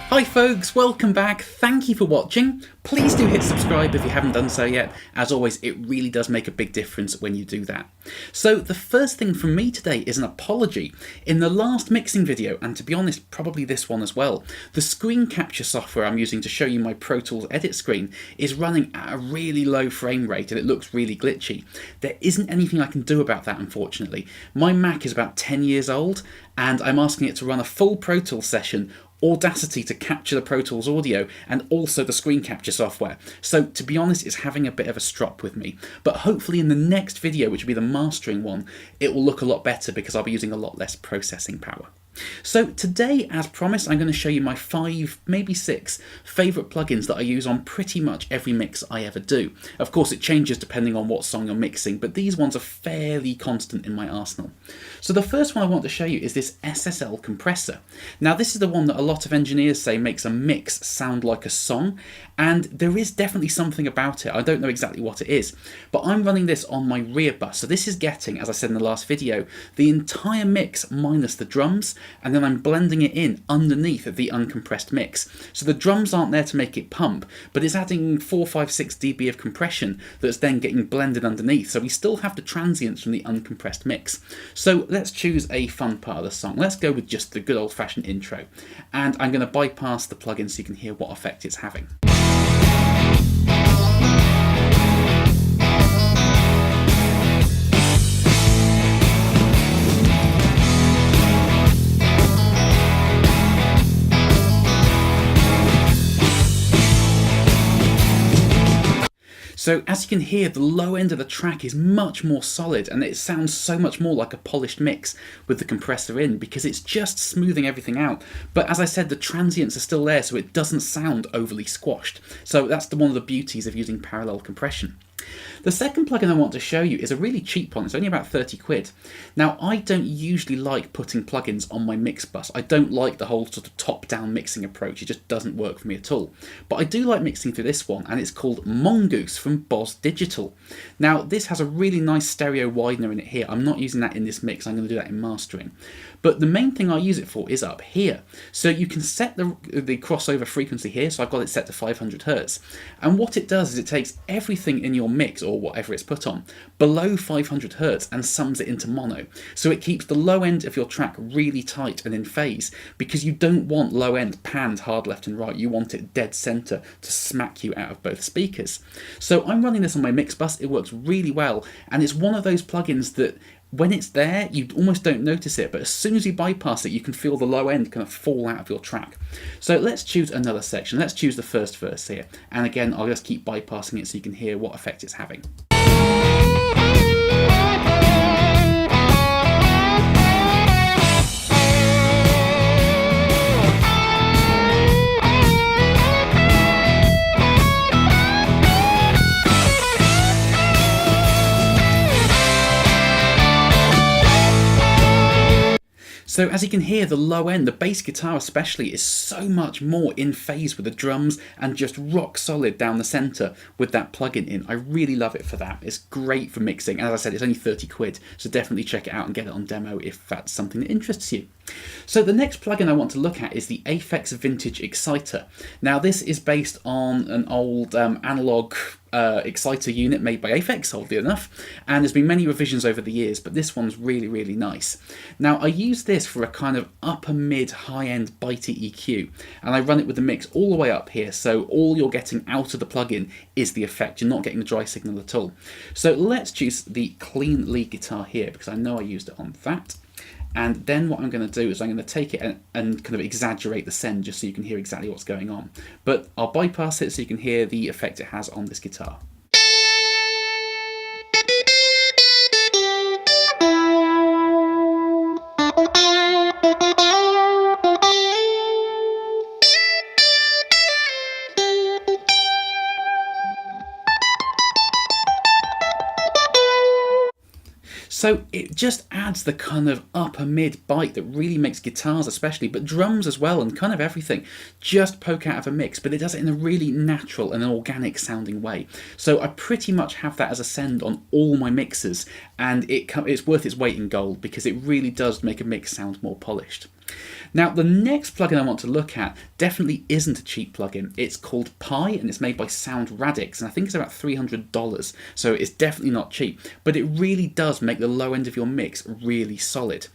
Hi folks, welcome back, thank you for watching. Please do hit subscribe if you haven't done so yet. As always, it really does make a big difference when you do that. So the first thing from me today is an apology. In the last mixing video, and to be honest, probably this one as well, the screen capture software I'm using to show you my Pro Tools edit screen is running at a really low frame rate and it looks really glitchy. There isn't anything I can do about that, unfortunately. My Mac is about 10 years old and I'm asking it to run a full Pro Tools session, Audacity to capture the Pro Tools audio, and also the screen capture software. So to be honest, it's having a bit of a strop with me. But hopefully in the next video, which will be the mastering one, it will look a lot better because I'll be using a lot less processing power. So today, as promised, I'm going to show you my 5, maybe 6 favourite plugins that I use on pretty much every mix I ever do. Of course it changes depending on what song you're mixing, but these ones are fairly constant in my arsenal. So the first one I want to show you is this SSL Compressor. Now this is the one that a lot of engineers say makes a mix sound like a song, and there is definitely something about it. I don't know exactly what it is, but I'm running this on my rear bus. So this is getting, as I said in the last video, the entire mix minus the drums, and then I'm blending it in underneath the uncompressed mix. So the drums aren't there to make it pump, but it's adding 4, 5, 6 dB of compression that's then getting blended underneath. So we still have the transients from the uncompressed mix. So let's choose a fun part of the song. Let's go with just the good old-fashioned intro. And I'm going to bypass the plugin so you can hear what effect it's having. So as you can hear, the low end of the track is much more solid and it sounds so much more like a polished mix with the compressor in because it's just smoothing everything out. But as I said, the transients are still there so it doesn't sound overly squashed. So that's one of the beauties of using parallel compression. The second plugin I want to show you is a really cheap one. It's only about 30 quid. Now, I don't usually like putting plugins on my mix bus. I don't like the whole sort of top-down mixing approach. It just doesn't work for me at all. But I do like mixing through this one, and it's called Mongoose from Boz Digital. Now, this has a really nice stereo widener in it here. I'm not using that in this mix. I'm going to do that in mastering. But the main thing I use it for is up here. So you can set the crossover frequency here. So I've got it set to 500 Hz. And what it does is it takes everything in your mix, or whatever it's put on, below 500 Hz and sums it into mono. So it keeps the low end of your track really tight and in phase because you don't want low end panned hard left and right. You want it dead center to smack you out of both speakers. So I'm running this on my mix bus. It works really well. And it's one of those plugins that when it's there, you almost don't notice it, but as soon as you bypass it, you can feel the low end kind of fall out of your track. So let's choose another section. Let's choose the first verse here. And again, I'll just keep bypassing it so you can hear what effect it's having. So as you can hear, the low end, the bass guitar especially, is so much more in phase with the drums and just rock solid down the centre with that plugin in. I really love it for that. It's great for mixing. As I said, it's only 30 quid, so definitely check it out and get it on demo if that's something that interests you. So the next plugin I want to look at is the Aphex Vintage Exciter. Now this is based on an old analog exciter unit made by Aphex, oddly enough, and there's been many revisions over the years, but this one's really, really nice. Now I use this for a kind of upper mid high end bitey EQ, and I run it with the mix all the way up here, so all you're getting out of the plugin is the effect. You're not getting the dry signal at all. So let's choose the clean lead guitar here because I know I used it on that. And then what I'm going to do is I'm going to take it and kind of exaggerate the send just so you can hear exactly what's going on. But I'll bypass it so you can hear the effect it has on this guitar. So it just adds the kind of upper mid bite that really makes guitars especially, but drums as well, and kind of everything, just poke out of a mix, but it does it in a really natural and an organic sounding way. So I pretty much have that as a send on all my mixes, and it's worth its weight in gold because it really does make a mix sound more polished. Now, the next plugin I want to look at definitely isn't a cheap plugin. It's called Pi, and it's made by Radix, and I think it's about $300, so it's definitely not cheap, but it really does make the low end of your mix really solid.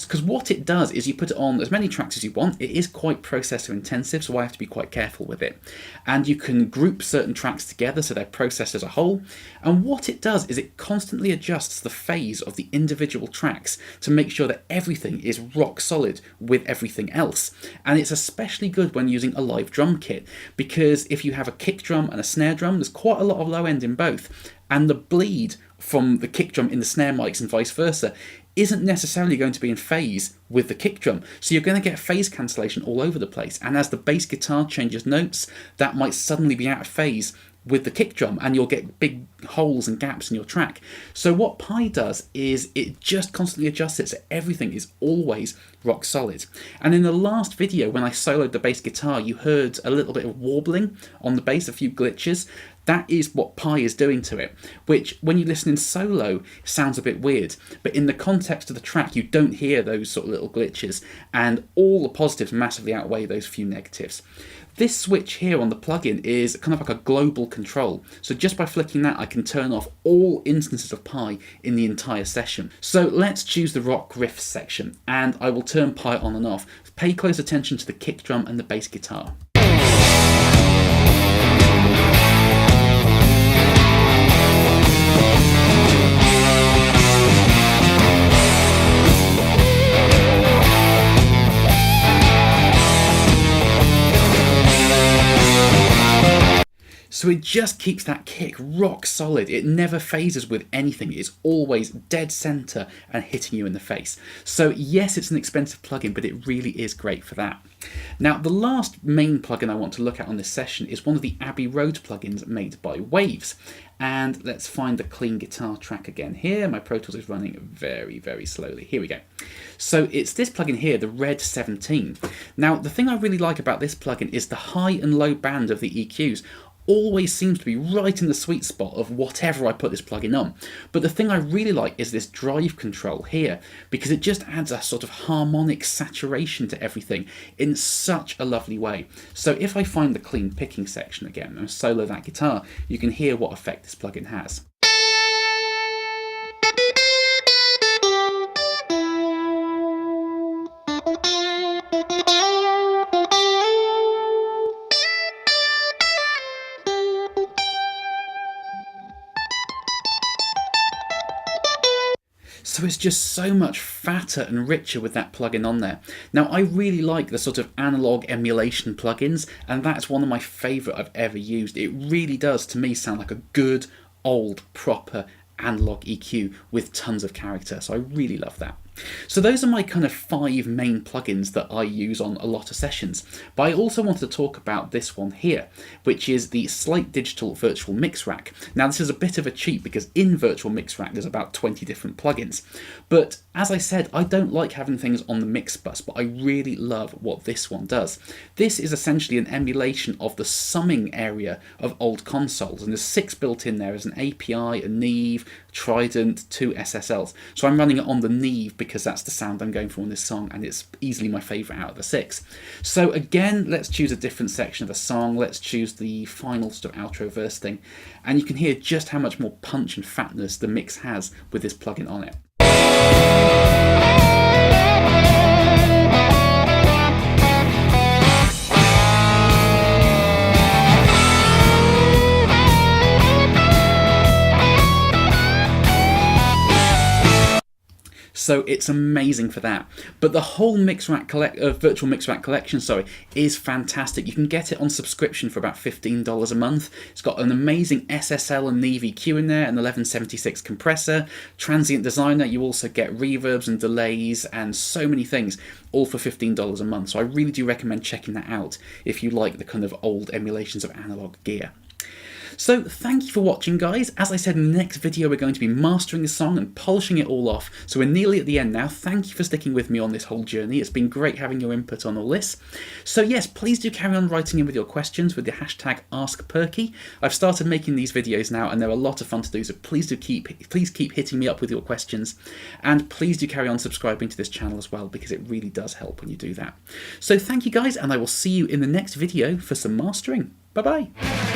Because what it does is you put it on as many tracks as you want. It is quite processor intensive, so I have to be quite careful with it. And you can group certain tracks together so they're processed as a whole, and what it does is it constantly adjusts the phase of the individual tracks to make sure that everything is rock solid with everything else. And it's especially good when using a live drum kit, because if you have a kick drum and a snare drum, there's quite a lot of low end in both, and the bleed from the kick drum in the snare mics and vice versa isn't necessarily going to be in phase with the kick drum, so you're going to get phase cancellation all over the place, and as the bass guitar changes notes, that might suddenly be out of phase with the kick drum, and you'll get big holes and gaps in your track. So what Pi does is it just constantly adjusts it so everything is always rock solid. And in the last video when I soloed the bass guitar, you heard a little bit of warbling on the bass, a few glitches. That is what Pi is doing to it, which when you listen in solo sounds a bit weird, but in the context of the track you don't hear those sort of little glitches, and all the positives massively outweigh those few negatives. This switch here on the plugin is kind of like a global control, so just by flicking that I can turn off all instances of Pi in the entire session. So let's choose the rock riff section, and I will turn Pi on and off. Pay close attention to the kick drum and the bass guitar. So it just keeps that kick rock solid. It never phases with anything. It's always dead center and hitting you in the face. So yes, it's an expensive plugin, but it really is great for that. Now, the last main plugin I want to look at on this session is one of the Abbey Road plugins made by Waves. And let's find the clean guitar track again here. My Pro Tools is running very, very slowly. Here we go. So it's this plugin here, the Red 17. Now, the thing I really like about this plugin is the high and low band of the EQs always seems to be right in the sweet spot of whatever I put this plugin on. But the thing I really like is this drive control here, because it just adds a sort of harmonic saturation to everything in such a lovely way. So if I find the clean picking section again and solo that guitar, you can hear what effect this plugin has. So it's just so much fatter and richer with that plugin on there. Now, I really like the sort of analog emulation plugins, and that's one of my favourite I've ever used. It really does, to me, sound like a good, old, proper analog EQ with tons of character, so I really love that. So those are my kind of 5 main plugins that I use on a lot of sessions. But I also wanted to talk about this one here, which is the Slate Digital Virtual Mix Rack. Now, this is a bit of a cheat because in Virtual Mix Rack there's about 20 different plugins. But as I said, I don't like having things on the mix bus, but I really love what this one does. This is essentially an emulation of the summing area of old consoles, and there's 6 built in there as an API, a Neve, Trident, 2 SSLs. So I'm running it on the Neve because that's the sound I'm going for in this song, and it's easily my favourite out of the 6. So again, let's choose a different section of a song. Let's choose the final sort of outro verse thing, and you can hear just how much more punch and fatness the mix has with this plugin on it. So it's amazing for that. But the whole Virtual Mix Rack collection, is fantastic. You can get it on subscription for about $15 a month. It's got an amazing SSL and Neve EQ in there, an 1176 compressor, transient designer. You also get reverbs and delays and so many things, all for $15 a month. So I really do recommend checking that out if you like the kind of old emulations of analog gear. So thank you for watching, guys. As I said, in the next video we're going to be mastering the song and polishing it all off, so we're nearly at the end now. Thank you for sticking with me on this whole journey. It's been great having your input on all this. So yes, please do carry on writing in with your questions with the hashtag AskPerky. I've started making these videos now and they're a lot of fun to do, so please keep hitting me up with your questions, and please do carry on subscribing to this channel as well, because it really does help when you do that. So thank you guys, and I will see you in the next video for some mastering. Bye bye.